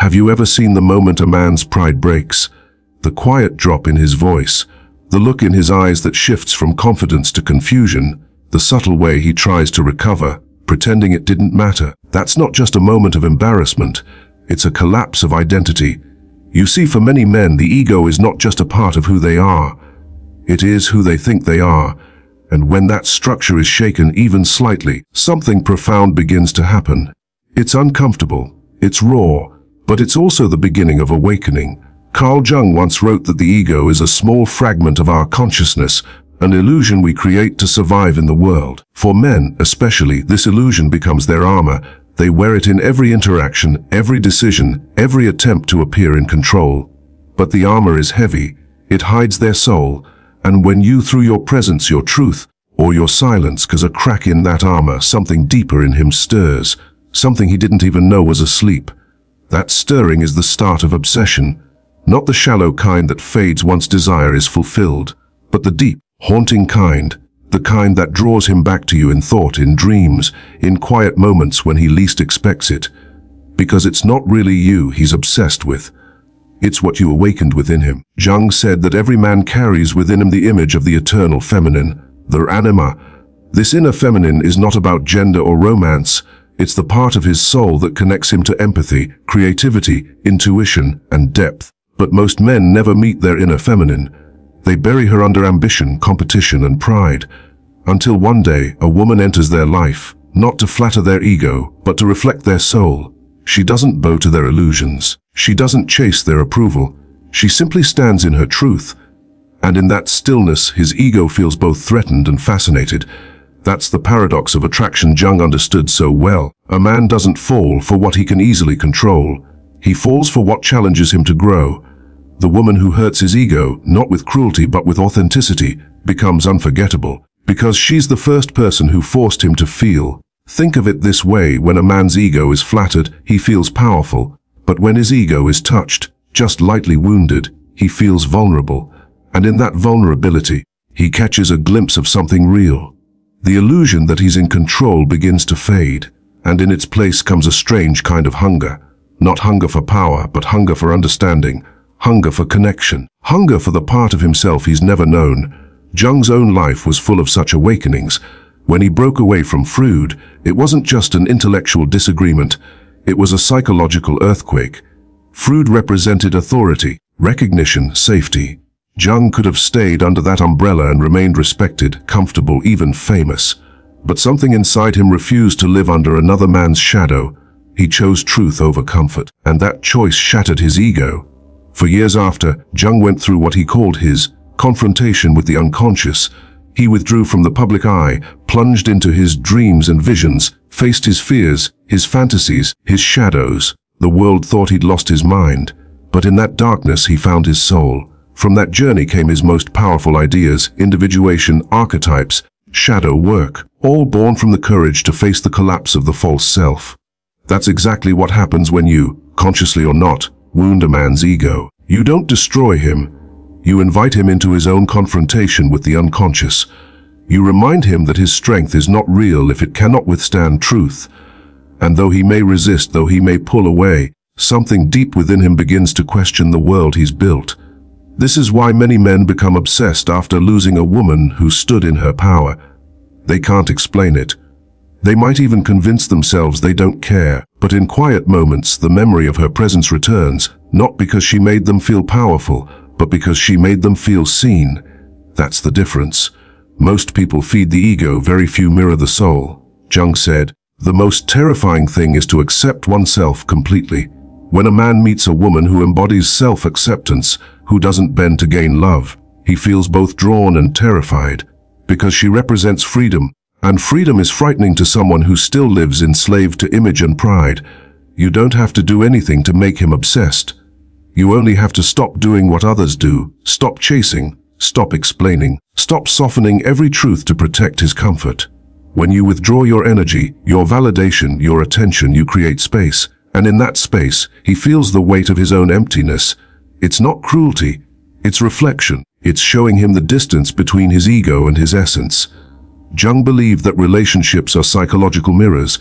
Have you ever seen the moment a man's pride breaks? The quiet drop in his voice, the look in his eyes that shifts from confidence to confusion, the subtle way he tries to recover, pretending it didn't matter. That's not just a moment of embarrassment, it's a collapse of identity. You see, for many men, the ego is not just a part of who they are. It is who they think they are. And when that structure is shaken even slightly, something profound begins to happen. It's uncomfortable, it's raw, but it's also the beginning of awakening. Carl Jung once wrote that the ego is a small fragment of our consciousness, an illusion we create to survive in the world. For men, especially, this illusion becomes their armor. They wear it in every interaction, every decision, every attempt to appear in control. But the armor is heavy. It hides their soul. And when you, through your presence, your truth, or your silence, cause a crack in that armor, something deeper in him stirs, something he didn't even know was asleep. That stirring is the start of obsession, not the shallow kind that fades once desire is fulfilled, but the deep, haunting kind, the kind that draws him back to you in thought, in dreams, in quiet moments when he least expects it. Because it's not really you he's obsessed with. It's what you awakened within him. Jung said that every man carries within him the image of the eternal feminine, their anima. This inner feminine is not about gender or romance. It's the part of his soul that connects him to empathy, creativity, intuition, and depth. But most men never meet their inner feminine. They bury her under ambition, competition, and pride. Until one day, a woman enters their life, not to flatter their ego, but to reflect their soul. She doesn't bow to their illusions. She doesn't chase their approval. She simply stands in her truth. And in that stillness, his ego feels both threatened and fascinated. That's the paradox of attraction Jung understood so well. A man doesn't fall for what he can easily control. He falls for what challenges him to grow. The woman who hurts his ego, not with cruelty but with authenticity, becomes unforgettable, because she's the first person who forced him to feel. Think of it this way: when a man's ego is flattered, he feels powerful. But when his ego is touched, just lightly wounded, he feels vulnerable. And in that vulnerability, he catches a glimpse of something real. The illusion that he's in control begins to fade, and in its place comes a strange kind of hunger. Not hunger for power, but hunger for understanding, hunger for connection, hunger for the part of himself he's never known. Jung's own life was full of such awakenings. When he broke away from Freud, it wasn't just an intellectual disagreement. It was a psychological earthquake. Freud represented authority, recognition, safety. Jung could have stayed under that umbrella and remained respected, comfortable, even famous. But something inside him refused to live under another man's shadow. He chose truth over comfort, and that choice shattered his ego. For years after, Jung went through what he called his confrontation with the unconscious. He withdrew from the public eye, plunged into his dreams and visions, faced his fears, his fantasies, his shadows. The world thought he'd lost his mind, but in that darkness he found his soul. From that journey came his most powerful ideas, individuation, archetypes, shadow work, all born from the courage to face the collapse of the false self. That's exactly what happens when you, consciously or not, wound a man's ego. You don't destroy him. You invite him into his own confrontation with the unconscious. You remind him that his strength is not real if it cannot withstand truth. And though he may resist, though he may pull away, something deep within him begins to question the world he's built. This is why many men become obsessed after losing a woman who stood in her power. They can't explain it. They might even convince themselves they don't care, but in quiet moments the memory of her presence returns, not because she made them feel powerful, but because she made them feel seen. That's the difference. Most people feed the ego, very few mirror the soul. Jung said, "The most terrifying thing is to accept oneself completely." When a man meets a woman who embodies self-acceptance, who doesn't bend to gain love, he feels both drawn and terrified, because she represents freedom, and freedom is frightening to someone who still lives enslaved to image and pride. You don't have to do anything to make him obsessed. You only have to stop doing what others do, stop chasing, stop explaining, stop softening every truth to protect his comfort. When you withdraw your energy, your validation, your attention, you create space, and in that space, he feels the weight of his own emptiness. It's not cruelty, it's reflection. It's showing him the distance between his ego and his essence. Jung believed that relationships are psychological mirrors.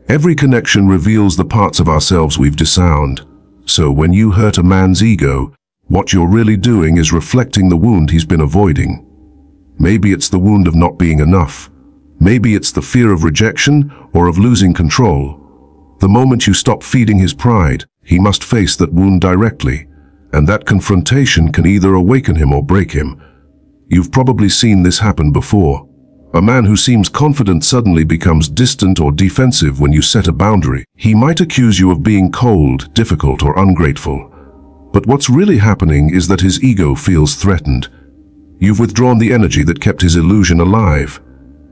Every connection reveals the parts of ourselves we've disowned. So when you hurt a man's ego, what you're really doing is reflecting the wound he's been avoiding. Maybe it's the wound of not being enough. Maybe it's the fear of rejection or of losing control. The moment you stop feeding his pride, he must face that wound directly, and that confrontation can either awaken him or break him. You've probably seen this happen before. A man who seems confident suddenly becomes distant or defensive when you set a boundary. He might accuse you of being cold, difficult, or ungrateful. But what's really happening is that his ego feels threatened. You've withdrawn the energy that kept his illusion alive.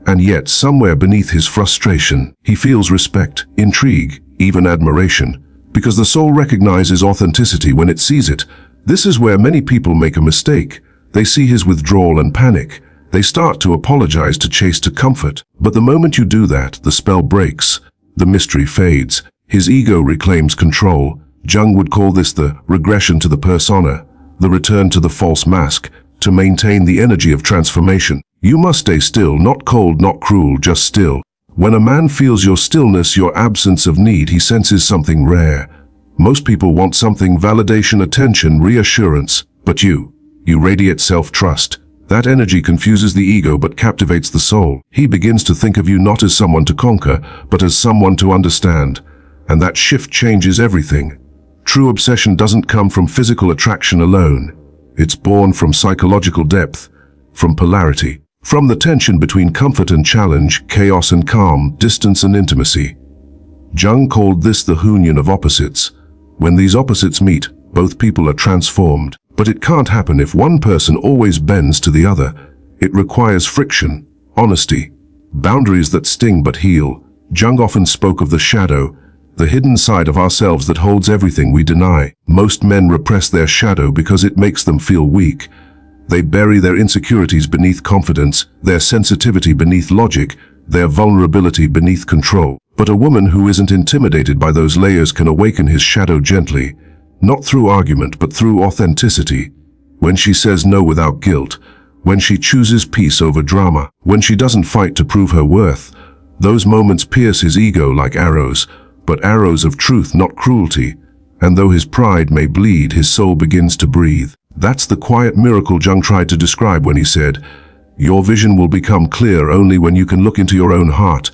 And yet, somewhere beneath his frustration, he feels respect, intrigue, even admiration, because the soul recognizes authenticity when it sees it. This is where many people make a mistake. They see his withdrawal and panic. They start to apologize, to chase, to comfort. But the moment you do that, the spell breaks. The mystery fades. His ego reclaims control. Jung would call this the regression to the persona, the return to the false mask, to maintain the energy of transformation. You must stay still, not cold, not cruel, just still. When a man feels your stillness, your absence of need, he senses something rare. Most people want something: validation, attention, reassurance. But you radiate self-trust. That energy confuses the ego but captivates the soul. He begins to think of you not as someone to conquer, but as someone to understand. And that shift changes everything. True obsession doesn't come from physical attraction alone. It's born from psychological depth, from polarity, from the tension between comfort and challenge, chaos and calm, distance and intimacy. Jung called this the union of opposites. When these opposites meet, both people are transformed. But it can't happen if one person always bends to the other. It requires friction, honesty, boundaries that sting but heal. Jung often spoke of the shadow, the hidden side of ourselves that holds everything we deny. Most men repress their shadow because it makes them feel weak. They bury their insecurities beneath confidence, their sensitivity beneath logic, their vulnerability beneath control. But a woman who isn't intimidated by those layers can awaken his shadow gently. Not through argument, but through authenticity. When she says no without guilt, when she chooses peace over drama, when she doesn't fight to prove her worth, those moments pierce his ego like arrows, but arrows of truth, not cruelty. And though his pride may bleed, his soul begins to breathe. That's the quiet miracle Jung tried to describe when he said, "Your vision will become clear only when you can look into your own heart."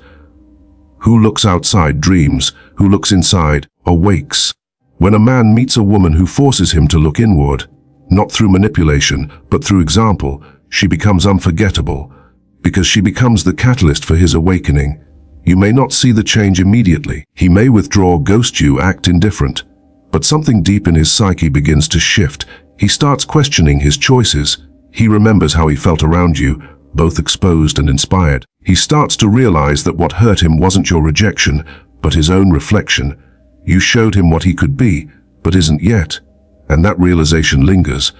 Who looks outside dreams, who looks inside awakes. When a man meets a woman who forces him to look inward, not through manipulation, but through example, she becomes unforgettable, because she becomes the catalyst for his awakening. You may not see the change immediately. He may withdraw, ghost you, act indifferent. But something deep in his psyche begins to shift. He starts questioning his choices. He remembers how he felt around you, both exposed and inspired. He starts to realize that what hurt him wasn't your rejection, but his own reflection. You showed him what he could be, but isn't yet. And that realization lingers.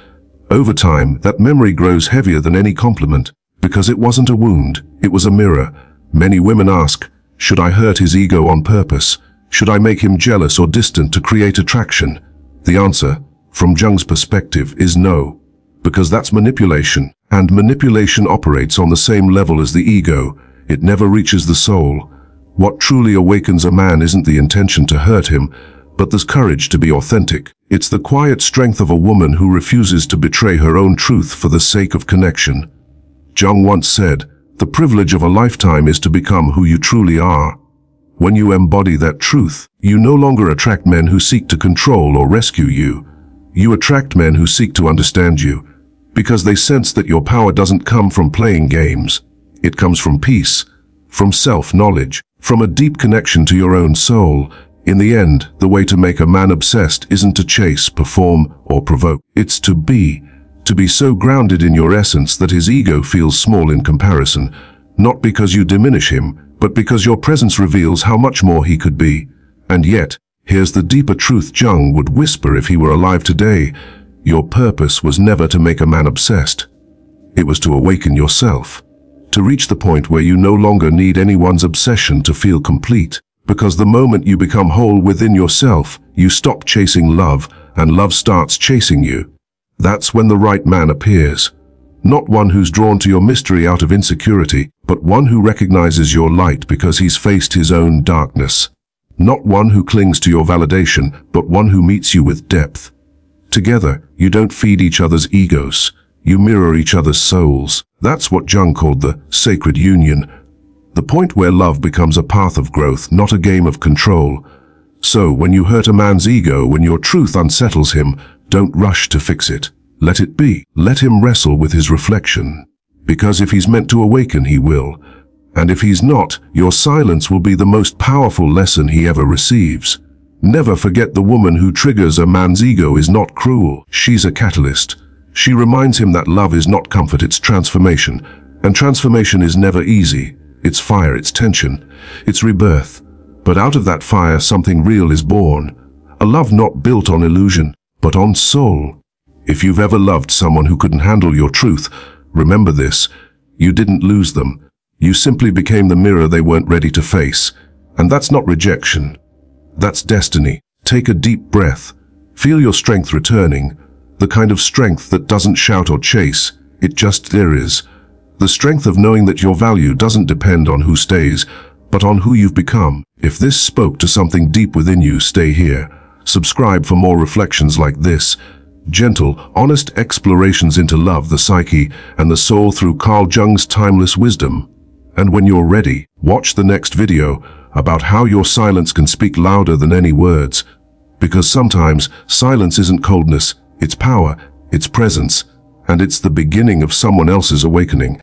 Over time, that memory grows heavier than any compliment, because it wasn't a wound, it was a mirror. Many women ask, should I hurt his ego on purpose? Should I make him jealous or distant to create attraction? The answer, from Jung's perspective, is no, because that's manipulation, and manipulation operates on the same level as the ego. It never reaches the soul. What truly awakens a man isn't the intention to hurt him, but the courage to be authentic. It's the quiet strength of a woman who refuses to betray her own truth for the sake of connection. Jung once said, "The privilege of a lifetime is to become who you truly are." When you embody that truth, you no longer attract men who seek to control or rescue you. You attract men who seek to understand you, because they sense that your power doesn't come from playing games. It comes from peace, from self-knowledge, from a deep connection to your own soul. In the end, the way to make a man obsessed isn't to chase, perform, or provoke. It's to be so grounded in your essence that his ego feels small in comparison, not because you diminish him, but because your presence reveals how much more he could be. And yet, here's the deeper truth Jung would whisper if he were alive today. Your purpose was never to make a man obsessed. It was to awaken yourself, to reach the point where you no longer need anyone's obsession to feel complete. Because the moment you become whole within yourself, you stop chasing love, and love starts chasing you. That's when the right man appears. Not one who's drawn to your mystery out of insecurity, but one who recognizes your light because he's faced his own darkness. Not one who clings to your validation, but one who meets you with depth. Together, you don't feed each other's egos. You mirror each other's souls. That's what Jung called the sacred union. The point where love becomes a path of growth, not a game of control. So, when you hurt a man's ego, when your truth unsettles him, don't rush to fix it. Let it be. Let him wrestle with his reflection. Because if he's meant to awaken, he will. And if he's not, your silence will be the most powerful lesson he ever receives. Never forget the woman who triggers a man's ego is not cruel. She's a catalyst. She reminds him that love is not comfort, it's transformation. And transformation is never easy. It's fire, it's tension, it's rebirth. But out of that fire, something real is born. A love not built on illusion, but on soul. If you've ever loved someone who couldn't handle your truth, remember this: you didn't lose them. You simply became the mirror they weren't ready to face. And that's not rejection. That's destiny. Take a deep breath. Feel your strength returning. The kind of strength that doesn't shout or chase. It just there is. The strength of knowing that your value doesn't depend on who stays, but on who you've become. If this spoke to something deep within you, stay here. Subscribe for more reflections like this. Gentle, honest explorations into love, the psyche, and the soul through Carl Jung's timeless wisdom. And when you're ready, watch the next video about how your silence can speak louder than any words. Because sometimes silence isn't coldness, it's power, it's presence, and it's the beginning of someone else's awakening.